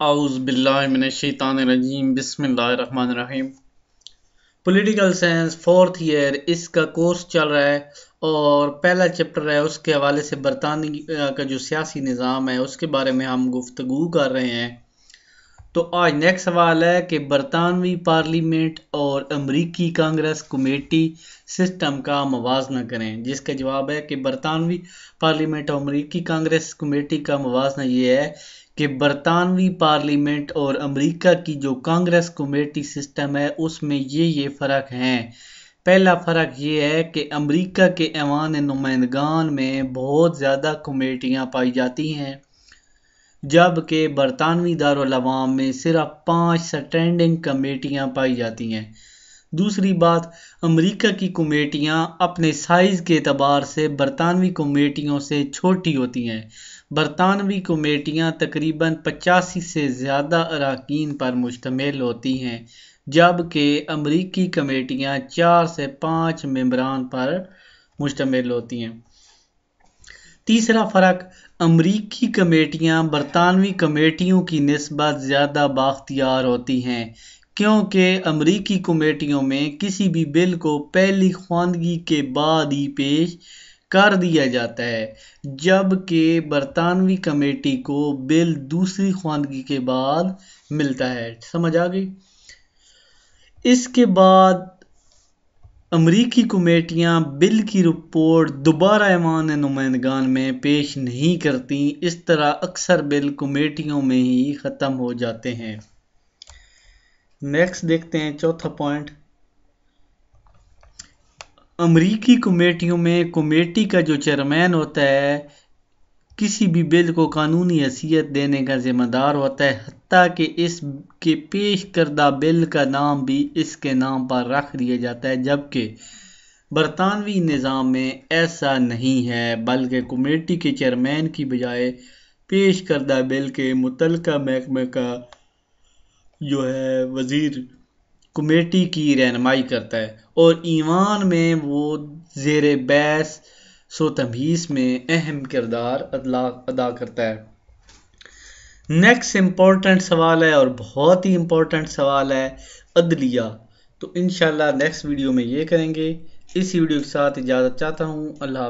औज़ुबिल्लाहिमिनश्शैतानिर्रजीम बिस्मिल्लाहिर्रहमानिर्रहीम। Political science fourth year इसका course चल रहा है और पहला चैप्टर है, उसके हवाले से बरतानिया का जो सियासी निज़ाम है उसके बारे में हम गुफ्तगू कर रहे हैं। तो आज नेक्स्ट सवाल है कि बरतानवी पार्लियामेंट और अमरीकी कांग्रेस कमेटी सिस्टम का मवाजना करें, जिसका जवाब है कि बरतानवी पार्लियामेंट और अमरीकी कांग्रेस कमेटी का मवाजना ये है कि बरतानवी पार्लियामेंट और अमेरिका की जो कांग्रेस कमेटी सिस्टम है उसमें ये फ़र्क हैं। पहला फ़र्क ये है कि अमेरिका के ऐवान नुमाइंदगान में बहुत ज़्यादा कमेटियाँ पाई जाती हैं, जबकि बरतानवी दारुल अवाम में सिर्फ 5 स्टैंडिंग कमेटियाँ पाई जाती हैं। दूसरी बात, अमेरिका की कमेटियाँ अपने साइज़ के एतबार से बरतानवी कमेटियों से छोटी होती हैं। बरतानवी कमेटियाँ तकरीबन 85 से ज़्यादा अरकान पर मुश्तमिल होती हैं, जबकि अमेरिकी कमेटियाँ 4 से 5 मेंबरान पर मुश्तमिल होती हैं। तीसरा फ़र्क, अमरीकी कमेटियाँ बरतानवी कमेटियों की निस्बत ज़्यादा बाख्तियार होती हैं, क्योंकि अमरीकी कमेटियों में किसी भी बिल को पहली ख्वानगी के बाद ही पेश कर दिया जाता है, जबकि बरतानवी कमेटी को बिल दूसरी ख्वानगी के बाद मिलता है। समझ आ गई? इसके बाद अमरीकी कमेटियाँ बिल की रिपोर्ट दोबारा ऐवान नुमाइंदगान में पेश नहीं करती। इस तरह अक्सर बिल कमेटियों में ही ख़त्म हो जाते हैं। नेक्स्ट देखते हैं चौथा पॉइंट। अमरीकी कमेटियों में कमेटी का जो चेयरमैन होता है किसी भी बिल को कानूनी हैसियत देने का जिम्मेदार होता है, हत्ता कि इसके पेश करदा बिल का नाम भी इसके नाम पर रख दिया जाता है, जबकि बरतानवी निज़ाम में ऐसा नहीं है, बल्कि कमेटी के चेयरमैन की बजाय पेश करदा बिल के मुतल्लिका महकमे का जो है वजीर कमेटी की रहनुमाई करता है और ईवान में वो ज़ेरे बहस तमीज़ में अहम किरदार अदा करता है। नेक्स्ट इम्पोर्टेंट सवाल है और बहुत ही इम्पोर्टेंट सवाल है अदलिया। तो इंशाल्लाह नेक्स्ट वीडियो में ये करेंगे। इस वीडियो के साथ इजाज़त चाहता हूँ। अल्लाह।